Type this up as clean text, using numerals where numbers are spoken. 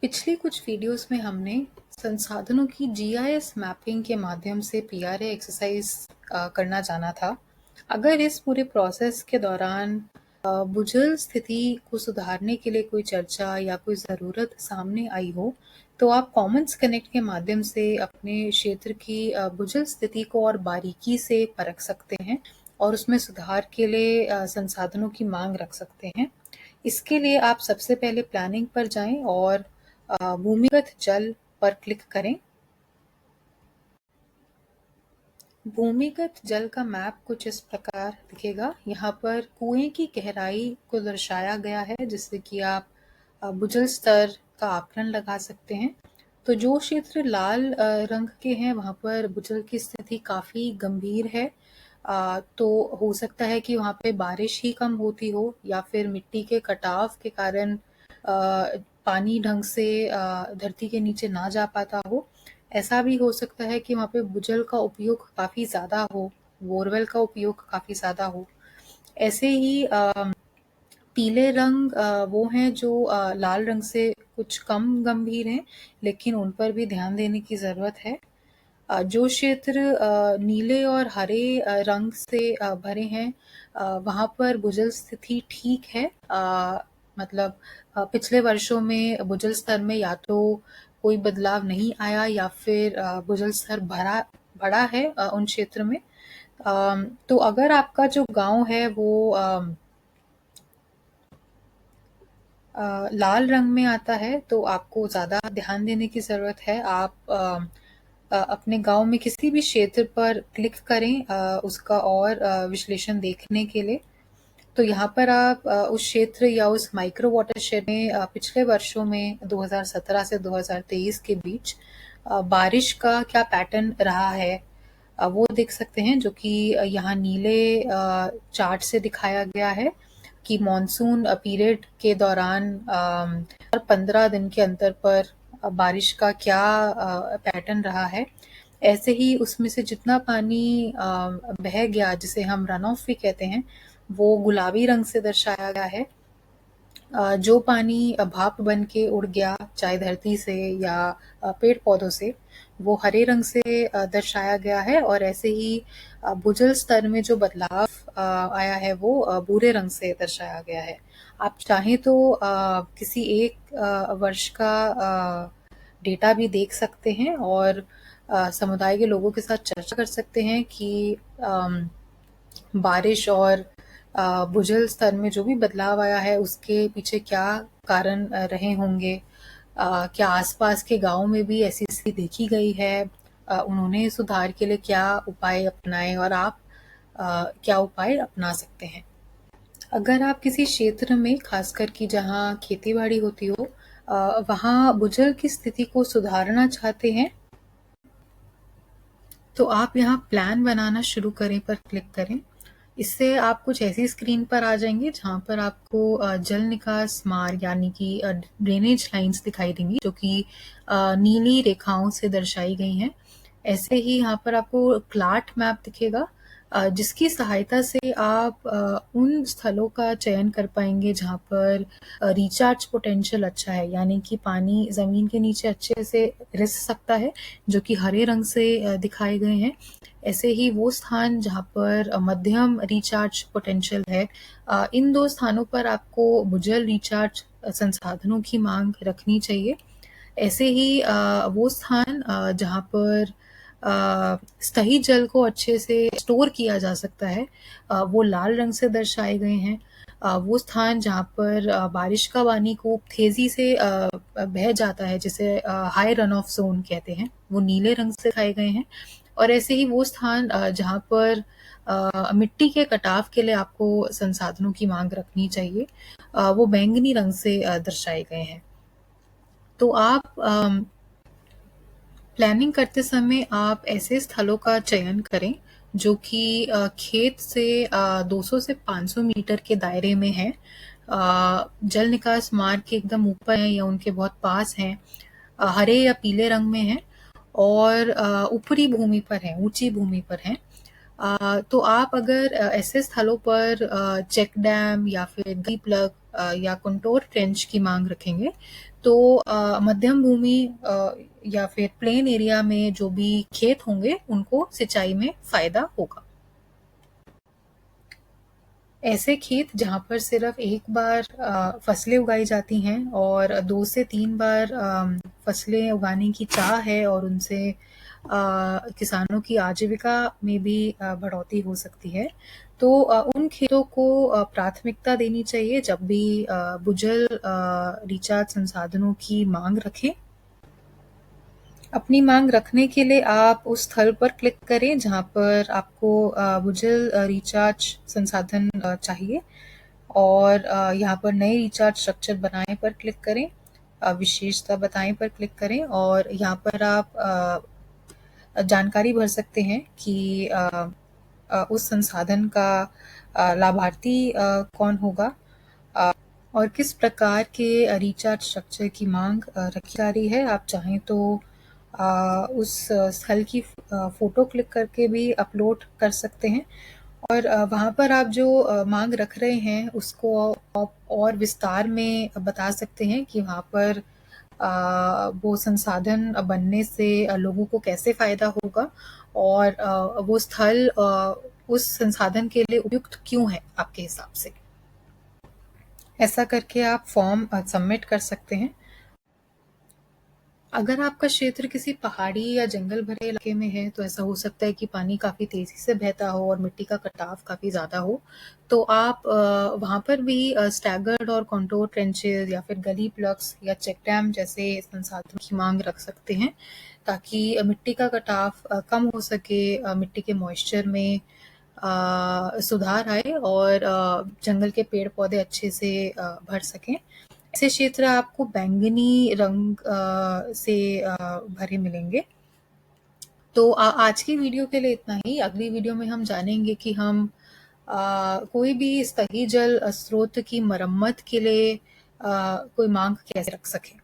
पिछली कुछ वीडियोस में हमने संसाधनों की जीआईएस मैपिंग के माध्यम से पीआरए एक्सरसाइज करना जाना था। अगर इस पूरे प्रोसेस के दौरान भूजल स्थिति को सुधारने के लिए कोई चर्चा या कोई ज़रूरत सामने आई हो, तो आप कॉमन्स कनेक्ट के माध्यम से अपने क्षेत्र की भूजल स्थिति को और बारीकी से परख सकते हैं और उसमें सुधार के लिए संसाधनों की मांग रख सकते हैं। इसके लिए आप सबसे पहले प्लानिंग पर जाएं और भूमिगत जल पर क्लिक करें। भूमिगत जल का मैप कुछ इस प्रकार दिखेगा। यहाँ पर कुएं की गहराई को दर्शाया गया है, जिससे कि आप भूजल स्तर का आकलन लगा सकते हैं। तो जो क्षेत्र लाल रंग के हैं, वहाँ पर भूजल की स्थिति काफ़ी गंभीर है। तो हो सकता है कि वहाँ पे बारिश ही कम होती हो या फिर मिट्टी के कटाव के कारण पानी ढंग से धरती के नीचे ना जा पाता हो। ऐसा भी हो सकता है कि वहाँ पे भूजल का उपयोग काफ़ी ज़्यादा हो, बोरवेल का उपयोग काफ़ी ज़्यादा हो। ऐसे ही पीले रंग वो हैं जो लाल रंग से कुछ कम गंभीर हैं, लेकिन उन पर भी ध्यान देने की ज़रूरत है। जो क्षेत्र नीले और हरे रंग से भरे हैं, वहाँ पर भूजल स्थिति ठीक है। मतलब पिछले वर्षों में भूजल स्तर में या तो कोई बदलाव नहीं आया या फिर भूजल स्तर बढ़ा है उन क्षेत्र में। तो अगर आपका जो गांव है वो लाल रंग में आता है, तो आपको ज़्यादा ध्यान देने की ज़रूरत है। आप अपने गांव में किसी भी क्षेत्र पर क्लिक करें उसका और विश्लेषण देखने के लिए। तो यहाँ पर आप उस क्षेत्र या उस माइक्रो वाटरशेड में पिछले वर्षों में 2017 से 2023 के बीच बारिश का क्या पैटर्न रहा है, वो देख सकते हैं, जो कि यहाँ नीले चार्ट से दिखाया गया है कि मॉनसून पीरियड के दौरान हर 15 दिन के अंतर पर बारिश का क्या पैटर्न रहा है। ऐसे ही उसमें से जितना पानी बह गया, जिसे हम रन ऑफ भी कहते हैं, वो गुलाबी रंग से दर्शाया गया है। जो पानी भाप बन के उड़ गया, चाहे धरती से या पेड़ पौधों से, वो हरे रंग से दर्शाया गया है। और ऐसे ही भूजल स्तर में जो बदलाव आया है, वो भूरे रंग से दर्शाया गया है। आप चाहें तो किसी एक वर्ष का डेटा भी देख सकते हैं और समुदाय के लोगों के साथ चर्चा कर सकते हैं कि बारिश और भूजल स्तर में जो भी बदलाव आया है, उसके पीछे क्या कारण रहे होंगे। क्या आसपास के गांव में भी ऐसी स्थिति देखी गई है, उन्होंने सुधार के लिए क्या उपाय अपनाए और आप क्या उपाय अपना सकते हैं। अगर आप किसी क्षेत्र में, खासकर कि जहाँ खेती बाड़ी होती हो, वहाँ भूजल की स्थिति को सुधारना चाहते हैं, तो आप यहाँ प्लान बनाना शुरू करें पर क्लिक करें। इससे आप कुछ ऐसी स्क्रीन पर आ जाएंगे जहाँ पर आपको जल निकास मार्ग यानी कि ड्रेनेज लाइंस दिखाई देंगी, जो कि नीली रेखाओं से दर्शाई गई हैं। ऐसे ही यहाँ पर आपको क्लाट मैप दिखेगा, जिसकी सहायता से आप उन स्थलों का चयन कर पाएंगे जहाँ पर रिचार्ज पोटेंशियल अच्छा है, यानी कि पानी ज़मीन के नीचे अच्छे से रिस सकता है, जो कि हरे रंग से दिखाए गए हैं। ऐसे ही वो स्थान जहाँ पर मध्यम रिचार्ज पोटेंशियल है, इन दो स्थानों पर आपको भूजल रिचार्ज संसाधनों की मांग रखनी चाहिए। ऐसे ही वो स्थान जहाँ पर सतही जल को अच्छे से स्टोर किया जा सकता है, वो लाल रंग से दर्शाए गए हैं। वो स्थान जहाँ पर बारिश का पानी खूब तेजी से बह जाता है, जिसे हाई रन ऑफ जोन कहते हैं, वो नीले रंग से दिखाए गए हैं। और ऐसे ही वो स्थान जहाँ पर मिट्टी के कटाव के लिए आपको संसाधनों की मांग रखनी चाहिए, वो बैंगनी रंग से दर्शाए गए हैं। तो आप प्लानिंग करते समय आप ऐसे स्थलों का चयन करें जो कि खेत से 200 से 500 मीटर के दायरे में है, जल निकास मार्ग के एकदम ऊपर हैं या उनके बहुत पास हैं, हरे या पीले रंग में हैं और ऊपरी भूमि पर हैं, ऊंची भूमि पर हैं। तो आप अगर ऐसे स्थलों पर चेक डैम या फिर गली प्लग या कंटोर ट्रेंच की मांग रखेंगे, तो मध्यम भूमि या फिर प्लेन एरिया में जो भी खेत होंगे उनको सिंचाई में फायदा होगा। ऐसे खेत जहाँ पर सिर्फ एक बार फसलें उगाई जाती हैं और 2 से 3 बार फसलें उगाने की चाह है और उनसे किसानों की आजीविका में भी बढ़ोतरी हो सकती है, तो उन खेतों को प्राथमिकता देनी चाहिए जब भी भूजल रिचार्ज संसाधनों की मांग रखें। अपनी मांग रखने के लिए आप उस स्थल पर क्लिक करें जहाँ पर आपको भूजल रिचार्ज संसाधन चाहिए और यहाँ पर नए रिचार्ज स्ट्रक्चर बनाएं पर क्लिक करें, विशेषता बताएं पर क्लिक करें और यहाँ पर आप जानकारी भर सकते हैं कि उस संसाधन का लाभार्थी कौन होगा और किस प्रकार के रिचार्ज स्ट्रक्चर की मांग रखी जा रही है। आप चाहें तो उस स्थल की फ़ोटो क्लिक करके भी अपलोड कर सकते हैं और वहाँ पर आप जो मांग रख रहे हैं उसको आप और विस्तार में बता सकते हैं कि वहाँ पर वो संसाधन बनने से लोगों को कैसे फ़ायदा होगा और वो स्थल उस संसाधन के लिए उपयुक्त क्यों है आपके हिसाब से। ऐसा करके आप फॉर्म सबमिट कर सकते हैं। अगर आपका क्षेत्र किसी पहाड़ी या जंगल भरे इलाके में है तो ऐसा हो सकता है कि पानी काफ़ी तेज़ी से बहता हो और मिट्टी का कटाव काफ़ी ज़्यादा हो, तो आप वहाँ पर भी स्टैगर्ड और कॉन्टोर ट्रेंचेस या फिर गली प्लग्स या चेक डैम जैसे संसाधनों की मांग रख सकते हैं, ताकि मिट्टी का कटाव कम हो सके, मिट्टी के मॉइस्चर में सुधार आए और जंगल के पेड़ पौधे अच्छे से भर सकें। ऐसे क्षेत्र आपको बैंगनी रंग से भरे मिलेंगे। तो आज की वीडियो के लिए इतना ही। अगली वीडियो में हम जानेंगे कि हम कोई भी सतही जल स्रोत की मरम्मत के लिए कोई मांग कैसे रख सकें।